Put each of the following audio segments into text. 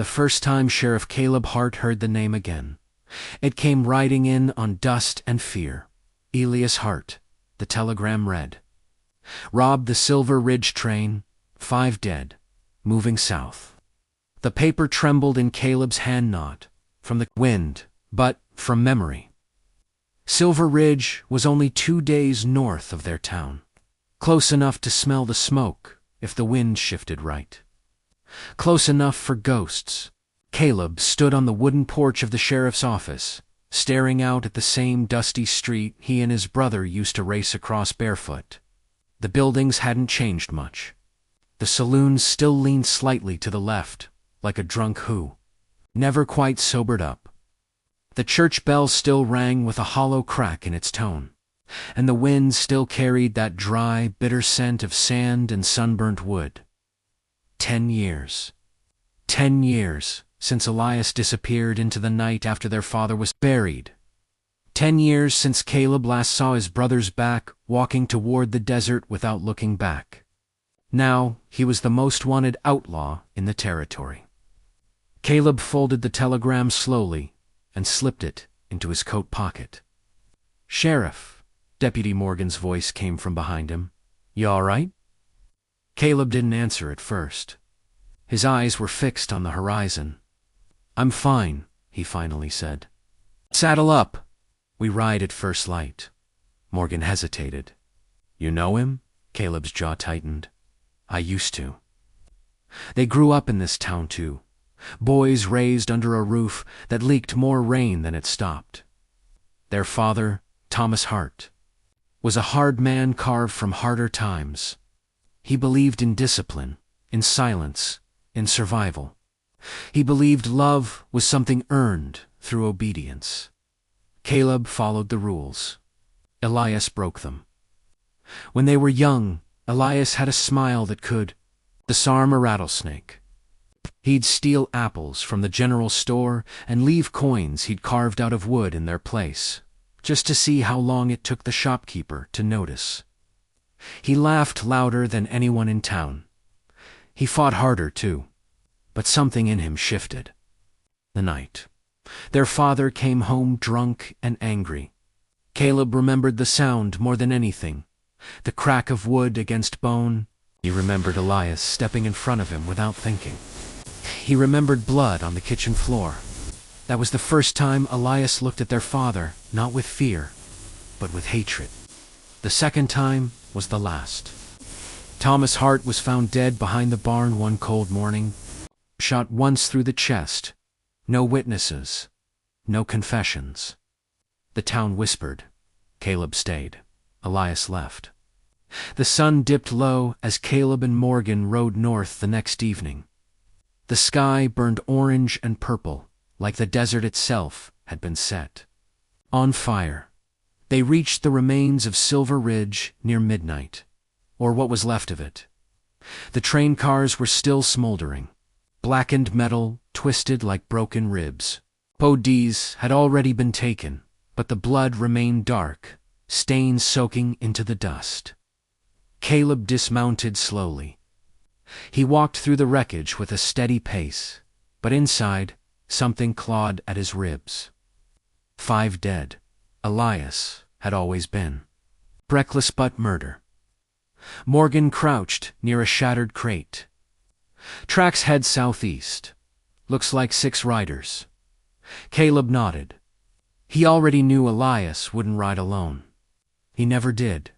the first time Sheriff Caleb Hart heard the name again. It came riding in on dust and fear. Elias Hart, the telegram read. Robbed the Silver Ridge train, 5 dead, moving south. The paper trembled in Caleb's hand, not from the wind, but from memory. Silver Ridge was only 2 days north of their town, close enough to smell the smoke if the wind shifted right. Close enough for ghosts. Caleb stood on the wooden porch of the sheriff's office, staring out at the same dusty street he and his brother used to race across barefoot. The buildings hadn't changed much. The saloons still leaned slightly to the left, like a drunk who never quite sobered up. The church bell still rang with a hollow crack in its tone, and the wind still carried that dry, bitter scent of sand and sunburnt wood. 10 years. 10 years since Elias disappeared into the night after their father was buried. 10 years since Caleb last saw his brother's back walking toward the desert without looking back. Now he was the most wanted outlaw in the territory. Caleb folded the telegram slowly and slipped it into his coat pocket. "Sheriff," Deputy Morgan's voice came from behind him. "You all right?" Caleb didn't answer at first. His eyes were fixed on the horizon. "I'm fine," he finally said. "Saddle up. We ride at first light." Morgan hesitated. "You know him?" Caleb's jaw tightened. "I used to." They grew up in this town too. Boys raised under a roof that leaked more rain than it stopped. Their father, Thomas Hart, was a hard man carved from harder times. He believed in discipline, in silence, in survival. He believed love was something earned through obedience. Caleb followed the rules. Elias broke them. When they were young, Elias had a smile that could disarm a rattlesnake. He'd steal apples from the general store and leave coins he'd carved out of wood in their place, just to see how long it took the shopkeeper to notice. He laughed louder than anyone in town. He fought harder, too, but something in him shifted. The night their father came home drunk and angry. Caleb remembered the sound more than anything, the crack of wood against bone. He remembered Elias stepping in front of him without thinking. He remembered blood on the kitchen floor. That was the first time Elias looked at their father, not with fear, but with hatred. The second time was the last. Thomas Hart was found dead behind the barn one cold morning, shot once through the chest. No witnesses, no confessions. The town whispered. Caleb stayed. Elias left. The sun dipped low as Caleb and Morgan rode north the next evening. The sky burned orange and purple, like the desert itself had been set on fire. They reached the remains of Silver Ridge near midnight, or what was left of it. The train cars were still smoldering, blackened metal twisted like broken ribs. Bodies had already been taken, but the blood remained dark, stains soaking into the dust. Caleb dismounted slowly. He walked through the wreckage with a steady pace, but inside, something clawed at his ribs. 5 dead. Elias had always been. Reckless but murder. Morgan crouched near a shattered crate. "Tracks head southeast. Looks like 6 riders." Caleb nodded. He already knew Elias wouldn't ride alone. He never did.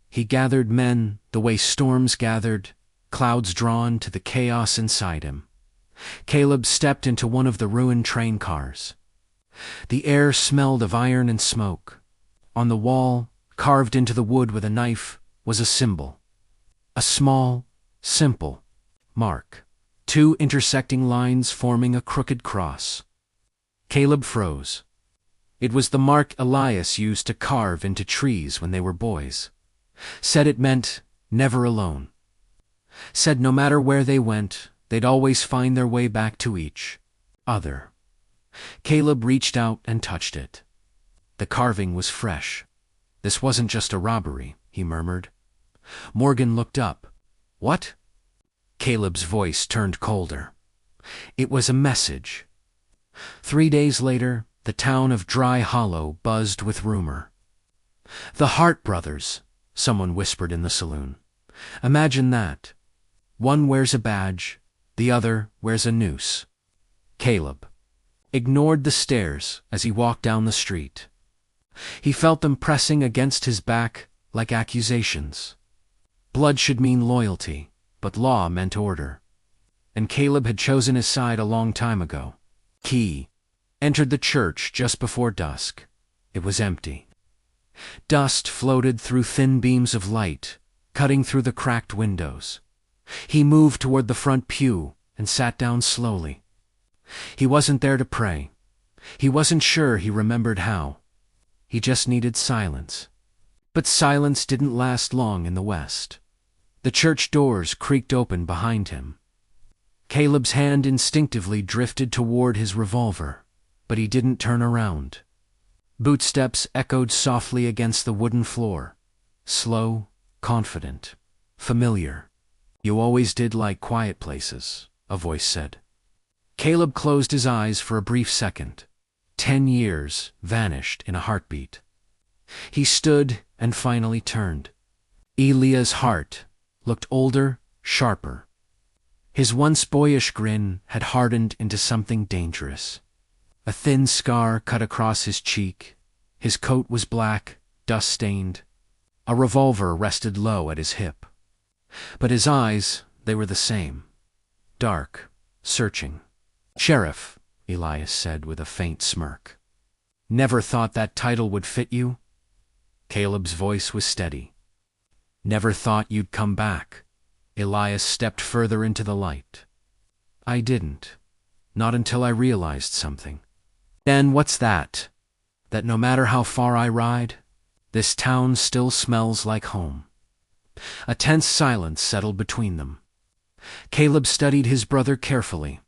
He gathered men the way storms gathered, clouds drawn to the chaos inside him. Caleb stepped into one of the ruined train cars. The air smelled of iron and smoke. On the wall, carved into the wood with a knife, was a symbol. A small, simple mark. 2 intersecting lines forming a crooked cross. Caleb froze. It was the mark Elias used to carve into trees when they were boys. Said it meant never alone. Said no matter where they went, they'd always find their way back to each other. Caleb reached out and touched it. The carving was fresh. "This wasn't just a robbery," he murmured. Morgan looked up. "What?" Caleb's voice turned colder. It was a message. 3 days later, the town of Dry Hollow buzzed with rumor. "The Hart brothers," someone whispered in the saloon. "Imagine that. One wears a badge, the other wears a noose." Caleb ignored the stares as he walked down the street. He felt them pressing against his back like accusations. Blood should mean loyalty, but law meant order. And Caleb had chosen his side a long time ago. He entered the church just before dusk. It was empty. Dust floated through thin beams of light, cutting through the cracked windows. He moved toward the front pew and sat down slowly. He wasn't there to pray. He wasn't sure he remembered how. He just needed silence. But silence didn't last long in the West. The church doors creaked open behind him. Caleb's hand instinctively drifted toward his revolver, but he didn't turn around. Bootsteps echoed softly against the wooden floor. Slow, confident, familiar. "You always did like quiet places," a voice said. Caleb closed his eyes for a brief second. 10 years vanished in a heartbeat. He stood and finally turned. Elias Hart looked older, sharper. His once boyish grin had hardened into something dangerous. A thin scar cut across his cheek. His coat was black, dust-stained. A revolver rested low at his hip. But his eyes, they were the same. Dark, searching. "Sheriff," Elias said with a faint smirk. "Never thought that title would fit you?" Caleb's voice was steady. "Never thought you'd come back." Elias stepped further into the light. "I didn't. Not until I realized something." "Then what's that?" "That no matter how far I ride, this town still smells like home." A tense silence settled between them. Caleb studied his brother carefully.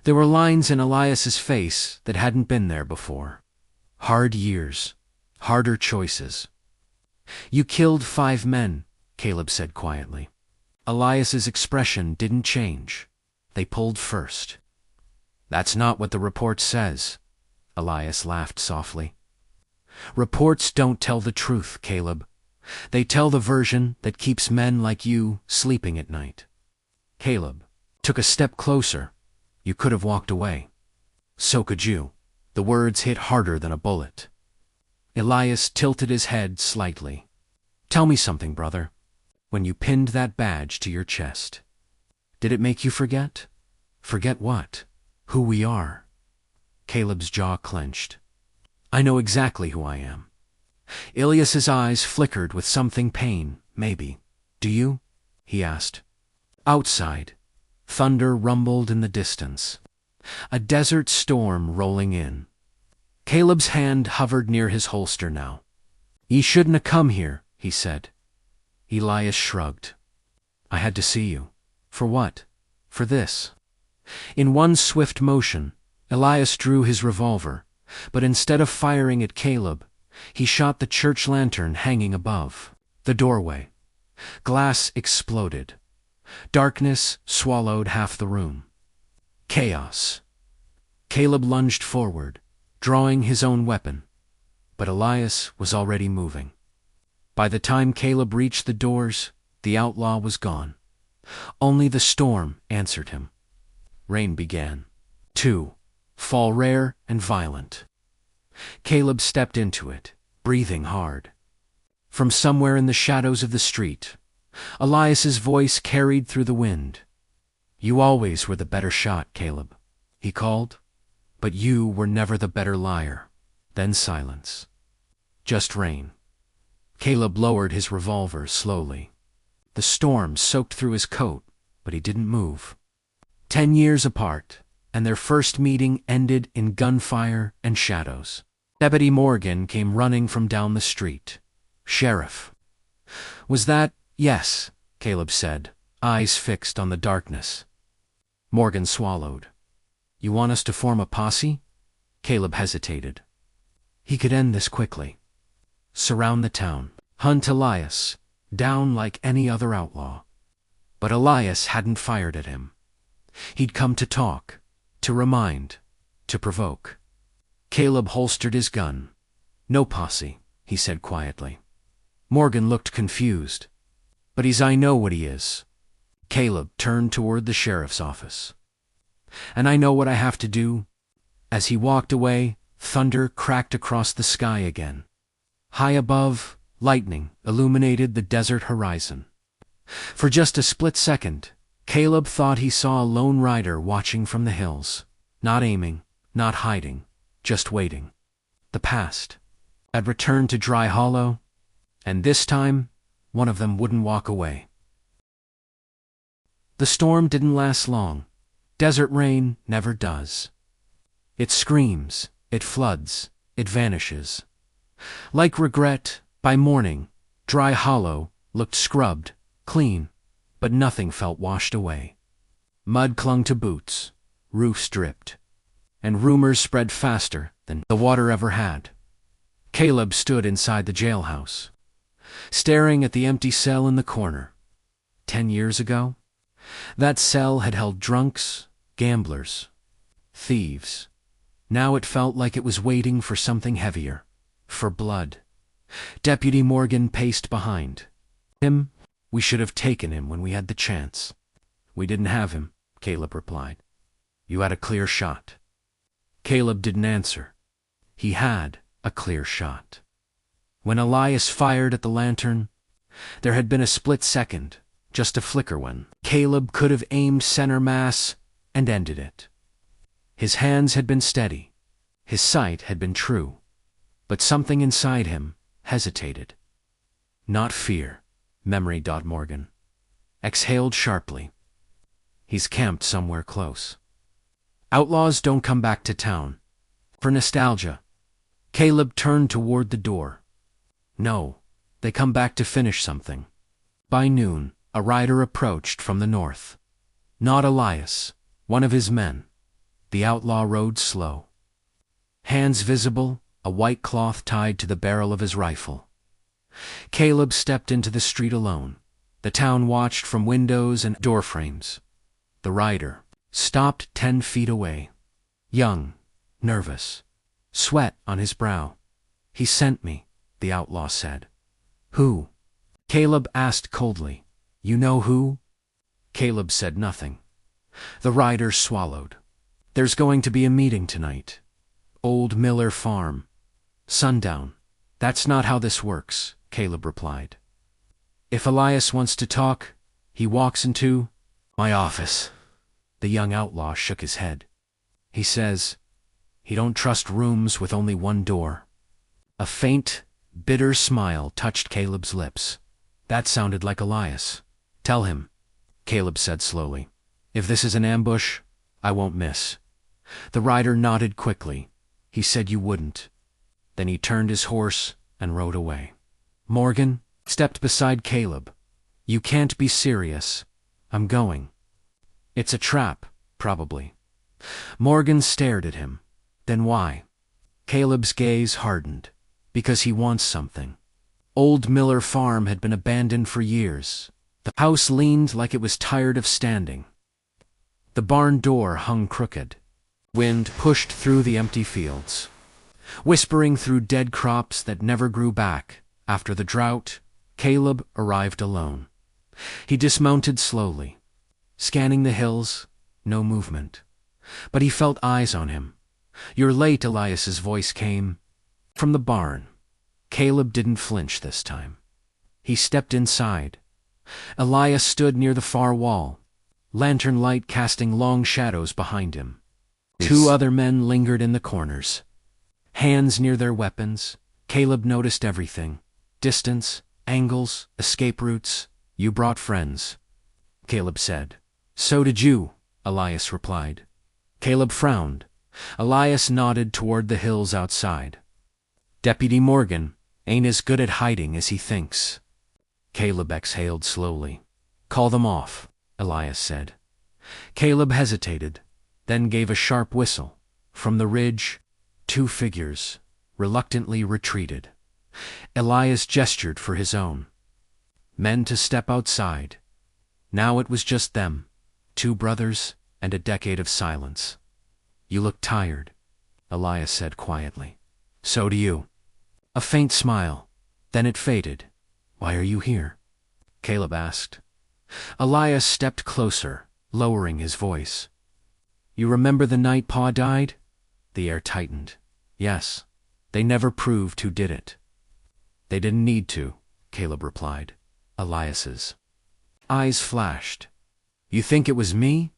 There were lines in Elias's face that hadn't been there before. Hard years, harder choices. "You killed 5 men," Caleb said quietly. Elias's expression didn't change. "They pulled first." "That's not what the report says." Elias laughed softly. "Reports don't tell the truth, Caleb. They tell the version that keeps men like you sleeping at night." Caleb took a step closer. "You could have walked away." "So could you." The words hit harder than a bullet. Elias tilted his head slightly. "Tell me something, brother. When you pinned that badge to your chest, did it make you forget?" "Forget what?" "Who we are." Caleb's jaw clenched. "I know exactly who I am." Elias's eyes flickered with something pain, maybe. "Do you?" he asked. Outside, thunder rumbled in the distance. A desert storm rolling in. Caleb's hand hovered near his holster now. "Ye shouldn't have come here," he said. Elias shrugged. "I had to see you." "For what?" "For this." In one swift motion, Elias drew his revolver, but instead of firing at Caleb, he shot the church lantern hanging above the doorway. Glass exploded. Darkness swallowed half the room. Chaos. Caleb lunged forward, drawing his own weapon, but Elias was already moving. By the time Caleb reached the doors, the outlaw was gone. Only the storm answered him. Rain began. To fall rare and violent. Caleb stepped into it, breathing hard. From somewhere in the shadows of the street, Elias's voice carried through the wind. "You always were the better shot, Caleb," he called. "But you were never the better liar." Then silence. Just rain. Caleb lowered his revolver slowly. The storm soaked through his coat, but he didn't move. 10 years apart, and their first meeting ended in gunfire and shadows. Deputy Morgan came running from down the street. "Sheriff." "Was that—" "Yes," Caleb said, eyes fixed on the darkness. Morgan swallowed. "You want us to form a posse?" Caleb hesitated. He could end this quickly. Surround the town. Hunt Elias down like any other outlaw. But Elias hadn't fired at him. He'd come to talk, to remind, to provoke. Caleb holstered his gun. "No posse," he said quietly. Morgan looked confused. "But I know what he is." Caleb turned toward the sheriff's office. "And I know what I have to do." As he walked away, thunder cracked across the sky again. High above, lightning illuminated the desert horizon. For just a split second, Caleb thought he saw a lone rider watching from the hills, not aiming, not hiding, just waiting. The past had returned to Dry Hollow, and this time, one of them wouldn't walk away. The storm didn't last long. Desert rain never does. It screams, it floods, it vanishes. Like regret, by morning, Dry Hollow looked scrubbed, clean, but nothing felt washed away. Mud clung to boots, roofs dripped, and rumors spread faster than the water ever had. Caleb stood inside the jailhouse, staring at the empty cell in the corner. 10 years ago, that cell had held drunks, gamblers, thieves. Now it felt like it was waiting for something heavier, for blood. Deputy Morgan paced behind. "Him? We should have taken him when we had the chance." "We didn't have him," Caleb replied. "You had a clear shot." Caleb didn't answer. He had a clear shot. When Elias fired at the lantern, there had been a split second, just a flicker when Caleb could have aimed center mass and ended it. His hands had been steady. His sight had been true. But something inside him hesitated. Not fear, memory. Morgan exhaled sharply. He's camped somewhere close. Outlaws don't come back to town for nostalgia. Caleb turned toward the door. No, they come back to finish something. By noon, a rider approached from the north. Not Elias, one of his men. The outlaw rode slow. Hands visible, a white cloth tied to the barrel of his rifle. Caleb stepped into the street alone. The town watched from windows and door frames. The rider stopped 10 feet away. Young, nervous, sweat on his brow. "He sent me," the outlaw said. "Who?" Caleb asked coldly. "You know who?" Caleb said nothing. The rider swallowed. "There's going to be a meeting tonight. Old Miller Farm. Sundown." "That's not how this works," Caleb replied. "If Elias wants to talk, he walks into my office." The young outlaw shook his head. "He says he don't trust rooms with only one door." A faint, bitter smile touched Caleb's lips. That sounded like Elias. "Tell him," Caleb said slowly. "If this is an ambush, I won't miss." The rider nodded quickly. "He said you wouldn't." Then he turned his horse and rode away. Morgan stepped beside Caleb. "You can't be serious." "I'm going." "It's a trap, probably." Morgan stared at him. "Then why?" Caleb's gaze hardened. "Because he wants something." Old Miller Farm had been abandoned for years. The house leaned like it was tired of standing. The barn door hung crooked. Wind pushed through the empty fields, whispering through dead crops that never grew back. After the drought, Caleb arrived alone. He dismounted slowly, scanning the hills. No movement. But he felt eyes on him. "You're late," Elias's voice came from the barn. Caleb didn't flinch this time. He stepped inside. Elias stood near the far wall, lantern light casting long shadows behind him. 2 other men lingered in the corners, hands near their weapons. Caleb noticed everything. Distance, angles, escape routes. "You brought friends," Caleb said. "So did you," Elias replied. Caleb frowned. Elias nodded toward the hills outside. "Deputy Morgan ain't as good at hiding as he thinks." Caleb exhaled slowly. "Call them off," Elias said. Caleb hesitated, then gave a sharp whistle. From the ridge, 2 figures reluctantly retreated. Elias gestured for his own men to step outside. Now it was just them, 2 brothers and a decade of silence. "You look tired," Elias said quietly. "So do you." A faint smile. Then it faded. "Why are you here?" Caleb asked. Elias stepped closer, lowering his voice. "You remember the night Pa died?" The air tightened. "Yes. They never proved who did it." "They didn't need to," Caleb replied. Elias's eyes flashed. "You think it was me?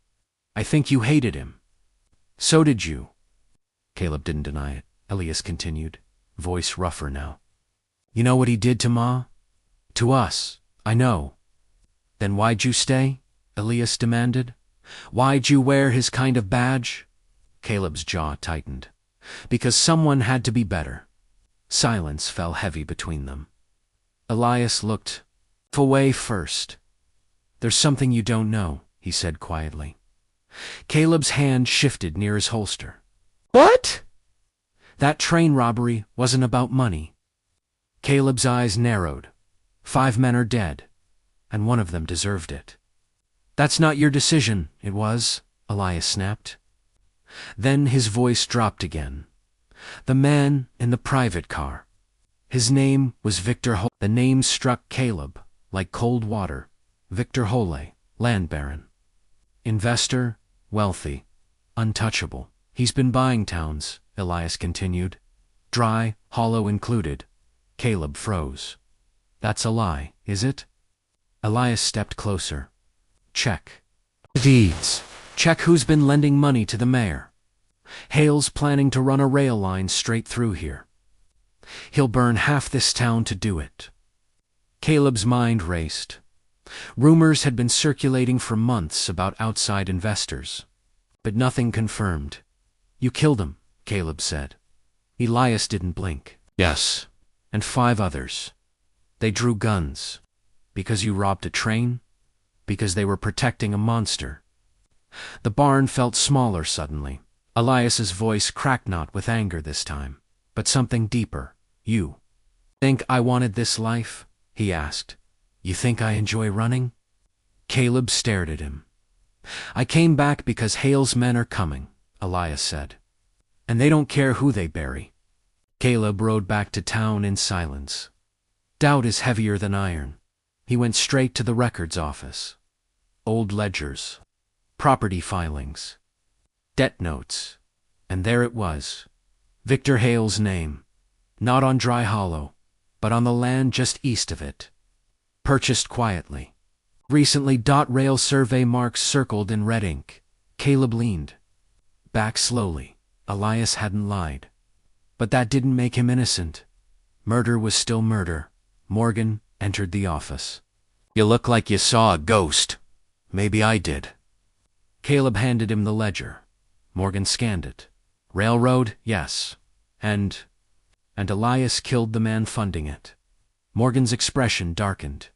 I think you hated him." "So did you." Caleb didn't deny it. Elias continued, voice rougher now. "You know what he did to Ma? To us, I know." "Then why'd you stay?" Elias demanded. "Why'd you wear his kind of badge?" Caleb's jaw tightened. "Because someone had to be better." Silence fell heavy between them. Elias looked away first. "There's something you don't know," he said quietly. Caleb's hand shifted near his holster. "What?" "That train robbery wasn't about money." Caleb's eyes narrowed. "5 men are dead, and one of them deserved it." "That's not your decision." "It was," Elias snapped. Then his voice dropped again. "The man in the private car. His name was Victor Hole." The name struck Caleb like cold water. Victor Hole, land baron. Investor, wealthy, untouchable. "He's been buying towns," Elias continued. "Dry, hollow included." Caleb froze. "That's a lie, is it?" Elias stepped closer. "Check deeds. Check who's been lending money to the mayor. Hale's planning to run a rail line straight through here. He'll burn half this town to do it." Caleb's mind raced. Rumors had been circulating for months about outside investors, but nothing confirmed. "You killed him," Caleb said. Elias didn't blink. "Yes, and 5 others. They drew guns. Because you robbed a train? Because they were protecting a monster." The barn felt smaller suddenly. Elias's voice cracked not with anger this time, but something deeper. "You think I wanted this life?" he asked. "You think I enjoy running?" Caleb stared at him. "I came back because Hale's men are coming," Elias said. "And they don't care who they bury." Caleb rode back to town in silence. Doubt is heavier than iron. He went straight to the records office. Old ledgers, property filings, debt notes, and there it was. Victor Hale's name, not on Dry Hollow, but on the land just east of it. Purchased quietly. Recently. Rail survey marks circled in red ink. Caleb leaned back slowly. Elias hadn't lied. But that didn't make him innocent. Murder was still murder. Morgan entered the office. "You look like you saw a ghost." "Maybe I did." Caleb handed him the ledger. Morgan scanned it. "Railroad, yes. And Elias killed the man funding it." Morgan's expression darkened.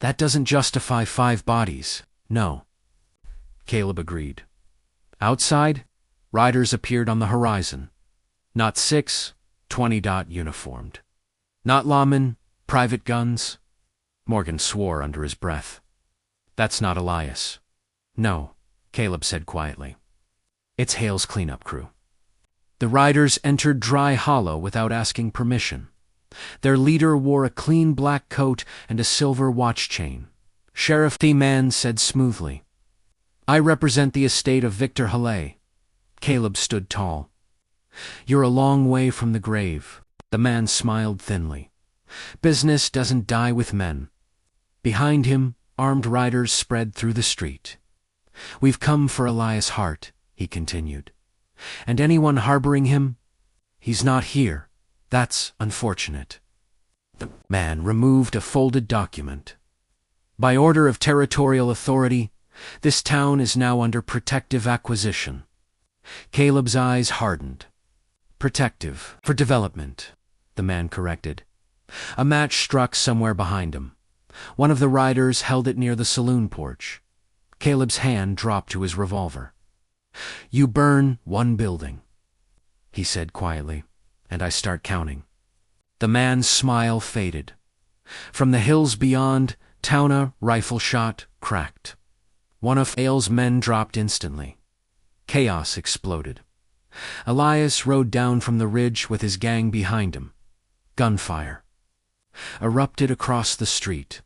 "That doesn't justify 5 bodies." "No." Caleb agreed. Outside, riders appeared on the horizon. Not 6, 20 uniformed. Not lawmen, private guns. Morgan swore under his breath. "That's not Elias." "No," Caleb said quietly. "It's Hale's cleanup crew." The riders entered Dry Hollow without asking permission. Their leader wore a clean black coat and a silver watch chain. "Sheriff," the man said smoothly. "I represent the estate of Victor Hale." Caleb stood tall. "You're a long way from the grave." The man smiled thinly. "Business doesn't die with men." Behind him, armed riders spread through the street. "We've come for Elias Hart," he continued. "And anyone harboring him? He's not here. That's unfortunate." The man removed a folded document. "By order of territorial authority, this town is now under protective acquisition." Caleb's eyes hardened. "Protective for development," the man corrected. A match struck somewhere behind him. One of the riders held it near the saloon porch. Caleb's hand dropped to his revolver. "You burn 1 building," he said quietly, "and I start counting." The man's smile faded. From the hills beyond, Tauna rifle shot cracked. One of Hale's men dropped instantly. Chaos exploded. Elias rode down from the ridge with his gang behind him. Gunfire erupted across the street.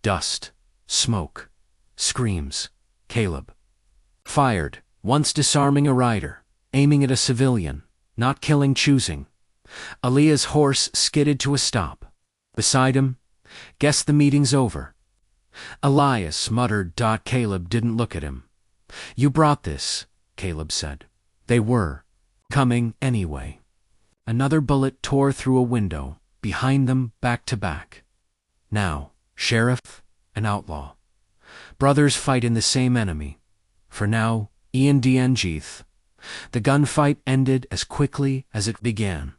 Dust, smoke, screams. Caleb fired, once disarming a rider, aiming at a civilian, not killing, choosing. Elias's horse skidded to a stop. Beside him, "Guess the meeting's over." Elias muttered. Caleb didn't look at him. "You brought this," Caleb said. They were coming anyway. Another bullet tore through a window, behind them, back to back. Now, sheriff and outlaw. Brothers fight in the same enemy. For now, Ian Diengeith. The gunfight ended as quickly as it began.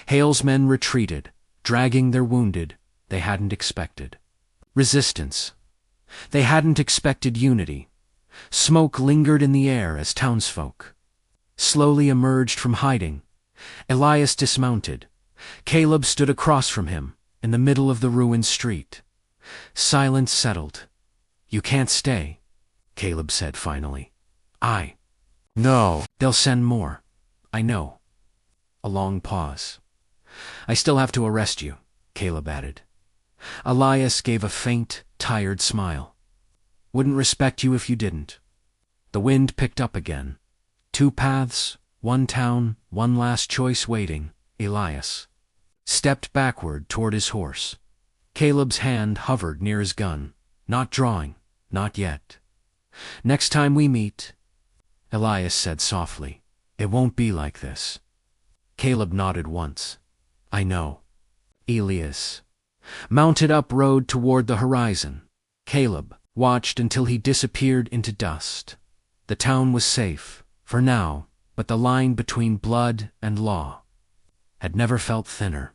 Hale's men retreated, dragging their wounded. They hadn't expected resistance. They hadn't expected unity. Smoke lingered in the air as townsfolk slowly emerged from hiding. Elias dismounted. Caleb stood across from him, in the middle of the ruined street. Silence settled. "You can't stay," Caleb said finally. "No, they'll send more. I know." A long pause. "I still have to arrest you," Caleb added. Elias gave a faint, tired smile. "Wouldn't respect you if you didn't." The wind picked up again. 2 paths, 1 town, 1 last choice waiting. Elias stepped backward toward his horse. Caleb's hand hovered near his gun, not drawing, not yet. "Next time we meet," Elias said softly, "it won't be like this." Caleb nodded once. "I know." Elias mounted up, rode toward the horizon. Caleb watched until he disappeared into dust. The town was safe, for now, but the line between blood and law had never felt thinner.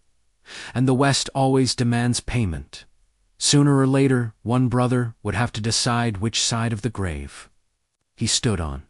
And the West always demands payment. Sooner or later, one brother would have to decide which side of the grave he stood on.